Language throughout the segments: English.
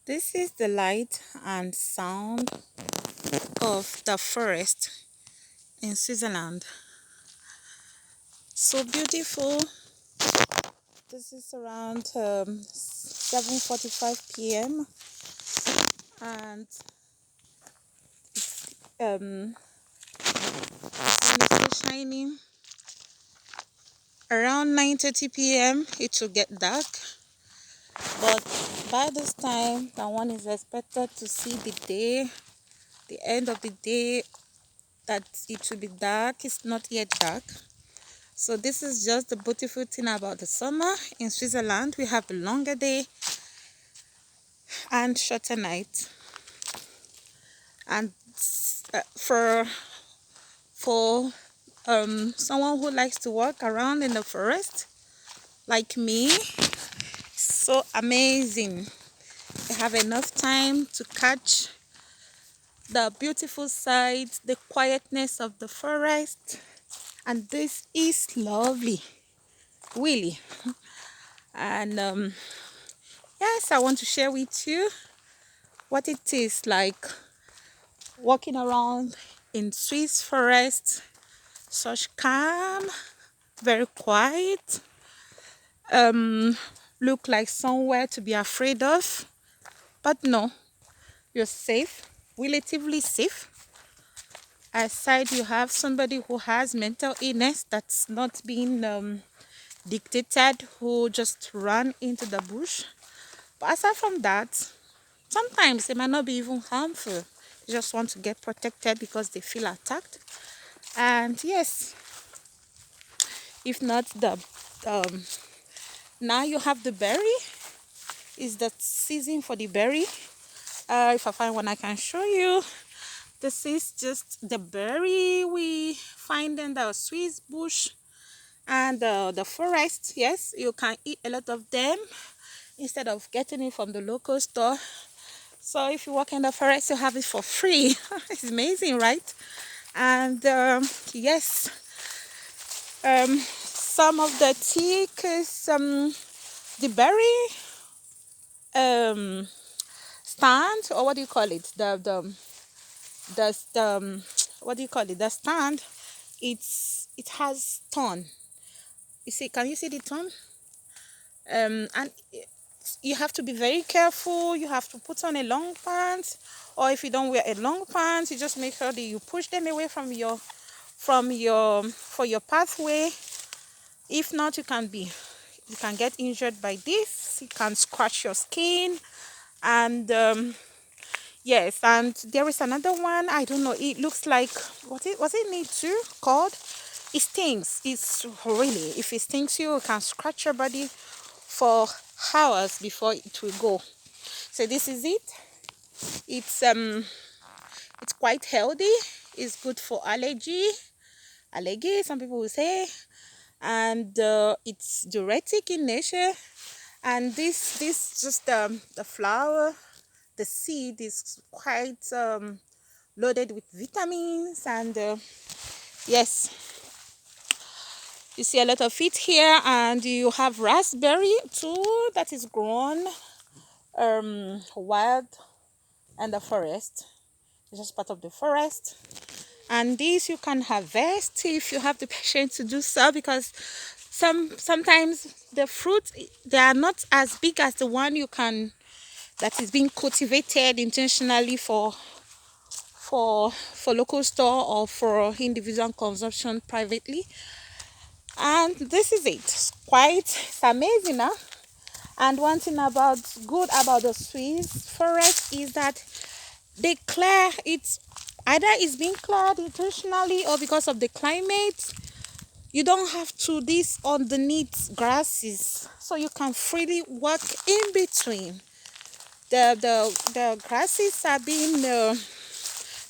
This is the light and sound of the forest in Switzerland. So beautiful. This is around 7:45 p.m. and um, sun is still shining. Around 9:30 p.m. it will get dark, but by this time, the one is expected to see the day, the end of the day, that it will be dark. It's not yet dark. So this is just the beautiful thing about the summer in Switzerland. We have a longer day and shorter night. And for someone who likes to walk around in the forest like me, so amazing. You have enough time to catch the beautiful sights, the quietness of the forest, and this is lovely, really. And yes, I want to share with you what it is like walking around in Swiss forest, such calm, very quiet, um, look like somewhere to be afraid of, but no, you're safe, relatively safe. Aside, you have somebody who has mental illness that's not being dictated, who just run into the bush. But aside from that, sometimes they might not be even harmful. They just want to get protected because they feel attacked. And yes, if not the um, now you have the berry. Is the season for the berry. If I find one, I can show you. This is just the berry we find in the Swiss bush and the forest. Yes, you can eat a lot of them instead of getting it from the local store. So if you walk in the forest, you have it for free. It's amazing, right? And yes, some of the teak is the berry um, stand, or what do you call it? The what do you call it? The stand. It has thorn. You see? Can you see the thorn? And you have to be very careful. You have to put on a long pants, or if you don't wear a long pants, you just make sure that you push them away from your for your pathway. If not, you can get injured by this. It can scratch your skin, and yes, and there is another one. I don't know. It looks like was it need too called? It stings. It's really, if it stings you, it can scratch your body for hours before it will go. So this is it. It's it's quite healthy. It's good for allergy. Some people will say, and it's diuretic in nature. And this just the flower, the seed is quite loaded with vitamins and yes, you see a lot of it here. And you have raspberry too that is grown wild in the forest. It's just part of the forest, and this you can harvest if you have the patience to do so, because sometimes the fruit, they are not as big as the one you can that is being cultivated intentionally for local store or for individual consumption privately. And this is it. It's amazing, huh? And one thing good about the Swiss forest is that they clear it. Either it's being cleared intentionally or because of the climate. You don't have to this underneath grasses, so you can freely walk in between. The grasses are being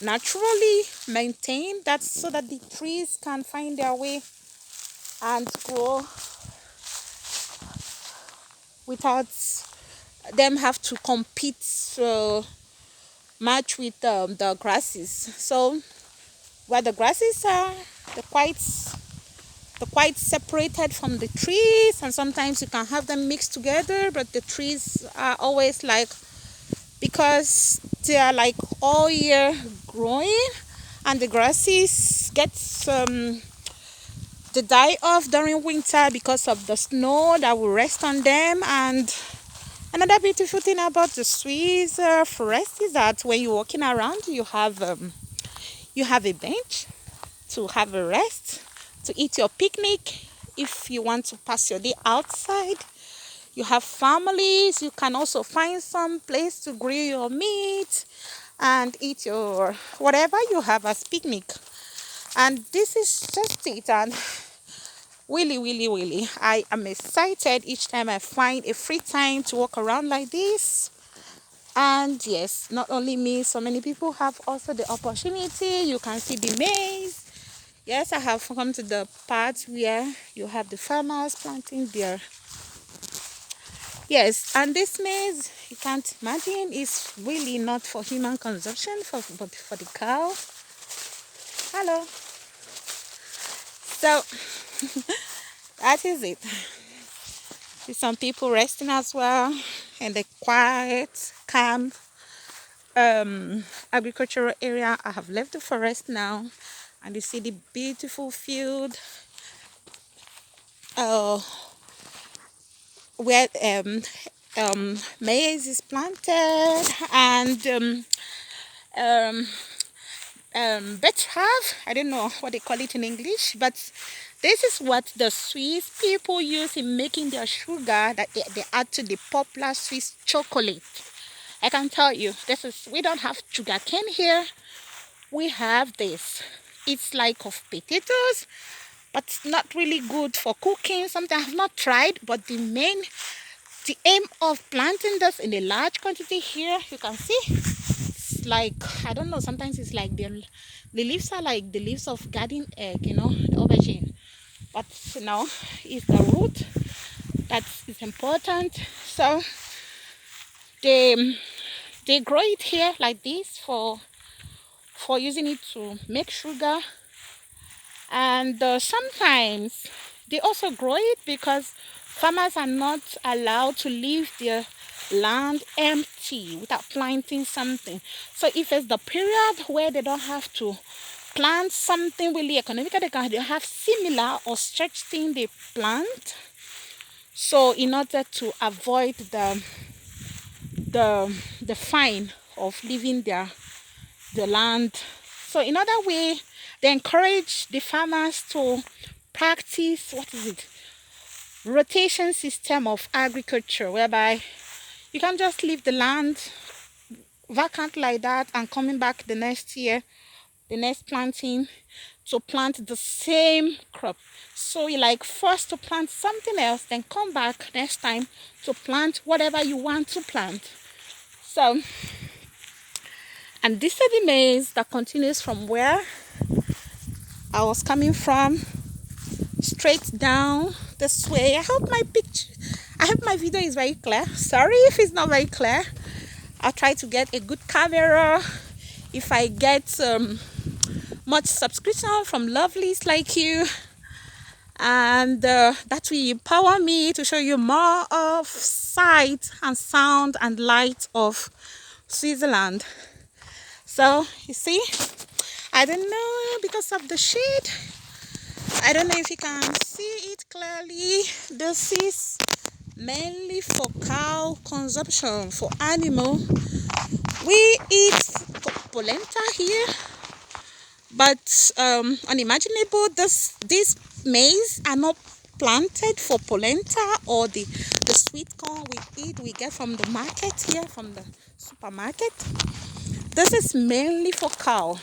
naturally maintained. That's so that the trees can find their way and grow without them have to compete much with the grasses. So where the grasses are, they're quite separated from the trees, and sometimes you can have them mixed together, but the trees are always like because they are like all year growing, and the grasses get they die off during winter because of the snow that will rest on them. And another beautiful thing about the Swiss forest is that when you're walking around, you have a bench to have a rest, to eat your picnic. If you want to pass your day outside, you have families, you can also find some place to grill your meat and eat your whatever you have as picnic. And this is just it. And really, I am excited each time I find a free time to walk around like this. And yes, not only me, so many people have also the opportunity. You can see the maize. Yes, I have come to the part where you have the farmers planting their. Yes, and this maize, you can't imagine, is really not for human consumption, but for the cow. Hello. So that is it. See some people resting as well in the quiet, calm agricultural area. I have left the forest now, and you see the beautiful field uh, where maize is planted, and um, betterave. I don't know what they call it in English, but this is what the Swiss people use in making their sugar that they add to the popular Swiss chocolate. I can tell you, we don't have sugar cane here. We have this. It's like of potatoes, but it's not really good for cooking. Something I have not tried, but the aim of planting this in a large quantity here, you can see, it's like, I don't know, sometimes it's like the leaves are like the leaves of garden egg, the aubergine. But it's the root that is important. So they they grow it here like this for using it to make sugar. And sometimes they also grow it because farmers are not allowed to leave their land empty without planting something. So if it's the period where they don't have to plant something really economical, they have similar or stretched thing they plant. So in order to avoid the fine of leaving the land. So in other way, they encourage the farmers to practice, what is it, rotation system of agriculture, whereby you can just leave the land vacant like that and coming back the next year, the next planting, to plant the same crop. So you like first to plant something else, then come back next time to plant whatever you want to plant. So, and this is the maize that continues from where I was coming from, straight down this way. I hope my video is very clear. Sorry if it's not very clear. I'll try to get a good camera. If I get much subscription from lovelies like you, and that will empower me to show you more of sight and sound and light of Switzerland. So you see, I don't know, because of the shade, I don't know if you can see it clearly. This is mainly for cow consumption, for animal. We eat polenta here, but unimaginable. This maize are not planted for polenta or the sweet corn we get from the market here, from the supermarket. This is mainly for cow.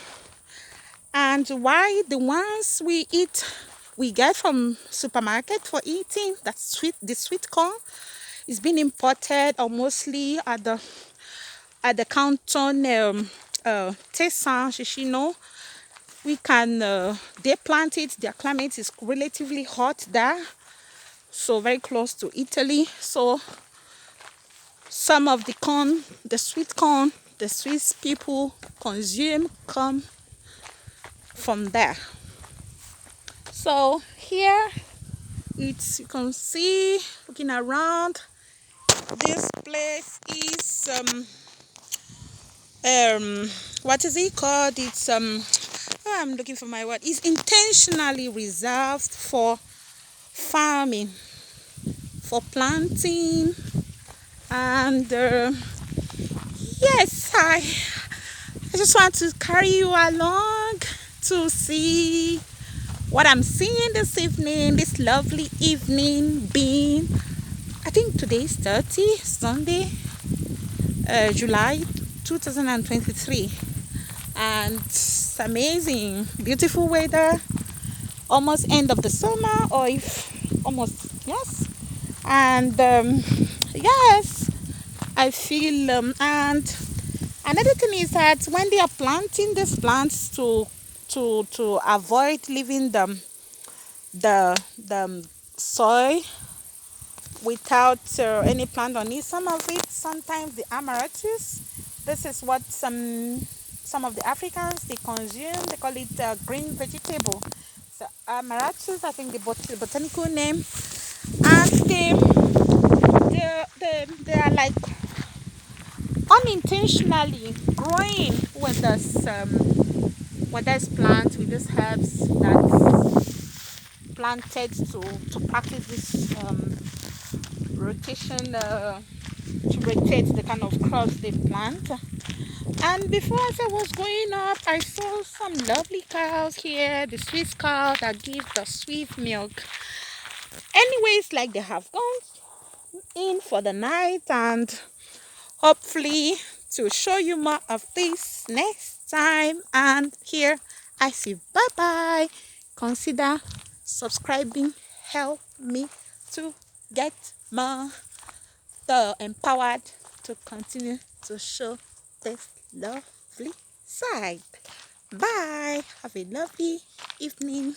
And why the ones we get from supermarket for eating, the sweet corn, is being imported, or mostly at the canton Tessin, Shishino. We can they plant it. Their climate is relatively hot there, so very close to Italy. So some of the corn, the sweet corn, the Swiss people consume come from there. So here you can see, looking around, this place is what is it called? It's I'm looking for my word. It's intentionally reserved for farming, for planting, and yes, I just want to carry you along to see what I'm seeing this evening, this lovely evening being, I think today is 30, Sunday, July 2023. And it's amazing, beautiful weather, almost end of the summer, or if almost, yes. And yes, I feel, and another thing is that when they are planting these plants to avoid leaving the soil without any plant on it. Some of it, sometimes the amaranthus. This is what some of the Africans they consume. They call it green vegetable. So amaranthus, I think the botanical name, and they are like unintentionally growing with this plant, with these herbs that's planted to practice this rotation, to rotate the kind of crops they plant. And before, as I was going up, I saw some lovely cows here, the Swiss cow that gives the sweet milk. Anyways, like they have gone in for the night, and hopefully to show you more of this next time. And here I say bye bye. Consider subscribing, help me to get more empowered to continue to show this lovely side. Bye. Have a lovely evening.